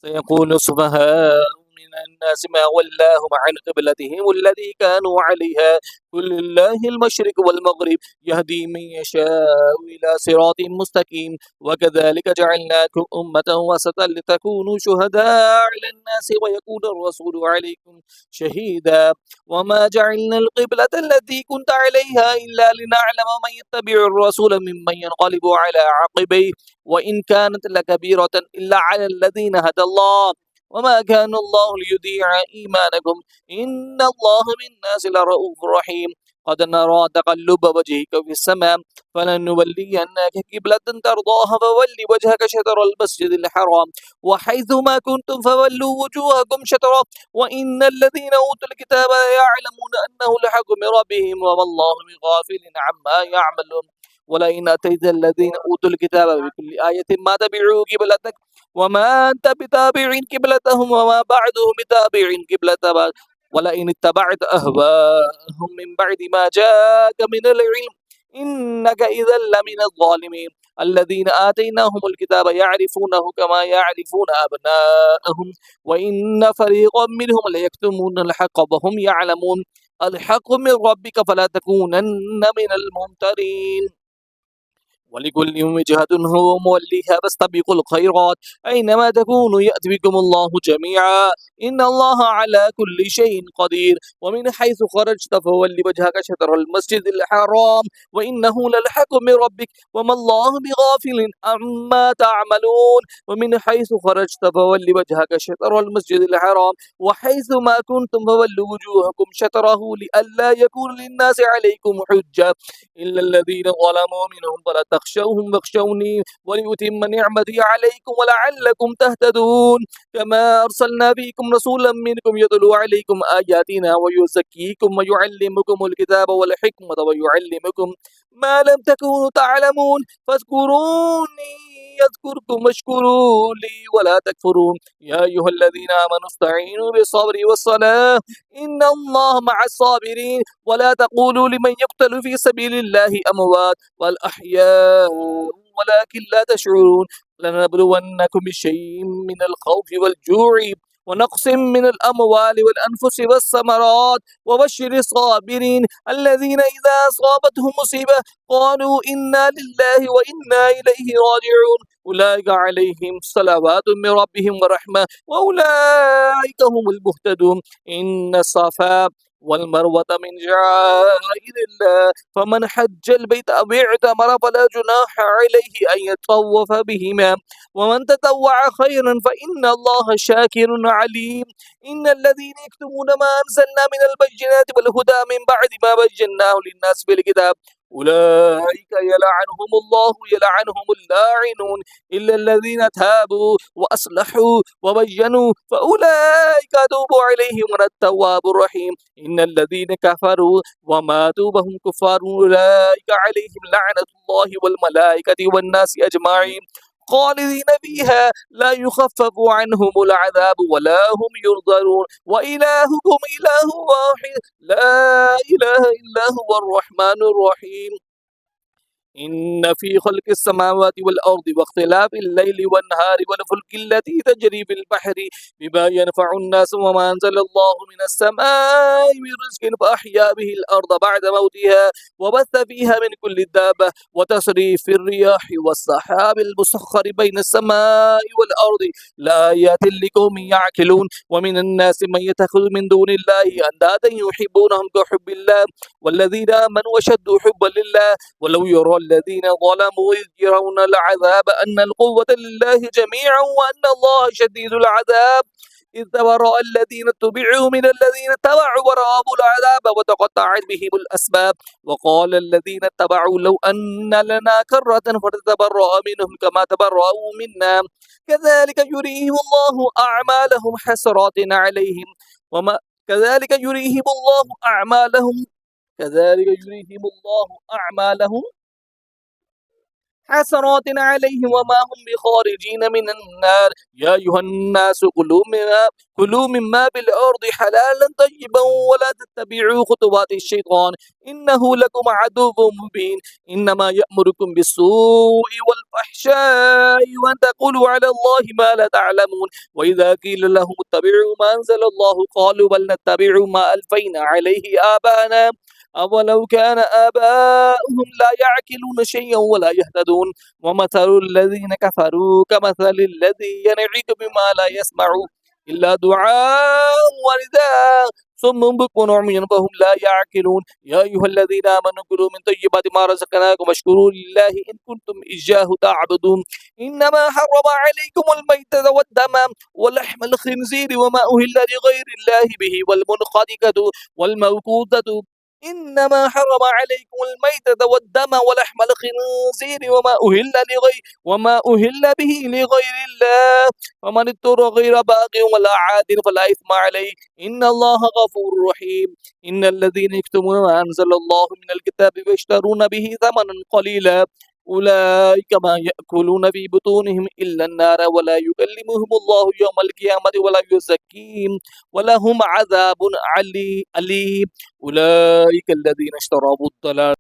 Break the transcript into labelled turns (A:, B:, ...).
A: سيقول السفهاء من الناس ما ولاهم عن قبلتهم التي كانوا عليها قل لله المشرق والمغرب يهدي من يشاء إلى صراط مستقيم وكذلك جعلناكم أمة وسطا لتكونوا شهداء على الناس ويكون الرسول عليكم شهيدا وما جعلنا القبلة التي كنت عليها إلا لنعلم من يتبع الرسول ممن ينقلب على عقبيه وإن كانت لكبيرة إلا على الذين هدى الله وما كان الله ليضيع إيمانكم إن الله بالناس لرؤوف رحيم قد نرى تقلب وجهك في السماء فلنولينك قبلة ترضاها فول وجهك شطر المسجد الحرام وحيث ما كنتم فولوا وجوهكم شطره وإن الذين أوتوا الكتاب يعلمون أنه الحق من ربهم وما الله بغافل عما يعملون ولئن أتيت الذين أوتوا الكتاب بكل آية ما تبعوا قبلتك وما أنت بتابع قبلتهم وما بعدهم بتابع قبلة بعض ولئن اتبعت أهواءهم من بعد ما جاءك من العلم إنك إذا لمن الظالمين الذين آتيناهم الكتاب يعرفونه كما يعرفون أبناءهم وإن فريقا منهم ليكتمون الحق وهم يعلمون الحق من ربك فلا تكونن من الممترين ولكل وجهة هو موليها فاستبقوا الخيرات أينما تكونوا يأتي بكم الله جميعا إن الله على كل شيء قدير ومن حيث خرجت فول وجهك شطر المسجد الحرام وإنه للحق من ربك وما الله بغافل عما تعملون ومن حيث خرجت فول وجهك شطر المسجد الحرام وحيث ما كنتم فولوا وجوهكم شطره لئلا يكون للناس عليكم حجة إلا الذين ظلموا منهم فلا تخشوهم واخشوني ولأتم نعمتي عليكم ولعلكم تهتدون كما أرسلنا فيكم رسولا منكم يتلو عليكم آياتنا ويزكيكم ويعلمكم الكتاب والحكمة ويعلمكم ما لم تكونوا تعلمون فاذكروني يذكركم واشكروا لي ولا تكفرون يا أيها الذين آمنوا استعينوا بالصبر والصلاة إن الله مع الصابرين ولا تقولوا لمن يقتل في سبيل الله أموات بل أحياء ولكن لا تشعرون لنبلونكم بشيء من الخوف والجوع ونقص من الأموال والأنفس والثمرات وبشر الصابرين الذين إذا أصابتهم مصيبة قالوا إنا لله وإنا إليه راجعون أولئك عليهم صلوات من ربهم ورحمة وأولئك هم المهتدون إن الصفا والمروة من شعائر الله فمن حج البيت أو اعتمر فلا جناح عليه أن يطوف بهما ومن تطوع خيرا فإن الله شاكر عليم إن الذين يكتمون ما أنزلنا من البينات والهدى من بعد ما بيناه للناس بالكتاب أولئك يلعنهم الله يلعنهم اللاعنون إلا الذين تابوا وأصلحوا وبينوا فأولئك أتوب عليهم وأنا التواب الرحيم إن الذين كفروا وماتوا وهم كفار أولئك عليهم لعنة الله والملائكة والناس أجمعين خالدين فيها لا يخفف عنهم العذاب ولا هم ينظرون وإلهكم إله واحد لا إله إلا هو الرحمن الرحيم إن في خلق السماوات والأرض واختلاف الليل والنهار والفلك التي تجري في البحر بما ينفع الناس وما أنزل الله من السماء من رزق فأحيا به الأرض بعد موتها وبث فيها من كل دابة وتصريف الرياح والسحاب المسخر بين السماء والأرض لآيات لقوم يعقلون ومن الناس من يتخذ من دون الله أندادا يحبونهم كحب الله والذين آمنوا أشد حبا لله ولو يرى الذين ظلموا إذ يرون العذاب أن القوة لله جميعا وأن الله شديد العذاب إذ تبرأ الذين اتبعوا من الذين اتبعوا ورأوا العذاب وتقطعت بهم الأسباب وقال الذين اتبعوا لو أن لنا كرة فتتبرأ منهم كما تبرأوا منا كذلك يريهم الله أعمالهم حسرات عليهم وما كذلك يريهم الله أعمالهم كذلك يريهم الله أعمالهم حسرات عليهم وما هم بخارجين من النار يا أيها الناس كلوا مما بالأرض حلالا طيبا ولا تتبعوا خطوات الشيطان إنه لكم عدو مبين إنما يأمركم بالسوء والفحشاء وأن تقولوا على الله ما لا تعلمون وإذا قيل لهم اتبعوا ما أنزل الله قالوا بل نتبع ما ألفينا عليه آباءنا أولو كان آباؤهم لا يعقلون شيئا ولا يهتدون ومثل الذين كفروا كمثل الذي ينعق بما لا يسمع إلا دعاء ونداء صم بكم عمي فهم لا يعقلون يا أيها الذين آمنوا كلوا من طيبات ما رزقناكم واشكروا لله إن كنتم إياه تعبدون إنما حرم عليكم الميتة والدم ولحم الخنزير وما أهل لغير الله به والمنخنقة والموقوذة إنما حرم عليكم الميتة والدم ولحم الخنزير وما أهل به لغير الله ومن اضطر غير باغ ولا عاد فلا إثم عليه إن الله غفور رحيم إن الذين يكتمون ما أنزل الله من الكتاب ويشترون به ثمنا قليلا أولئك ما يأكلون في بطونهم إلا النار ولا يكلمهم الله يوم القيامة ولا يزكيهم ولهم عذاب أليم أولئك الذين اشتروا الضلال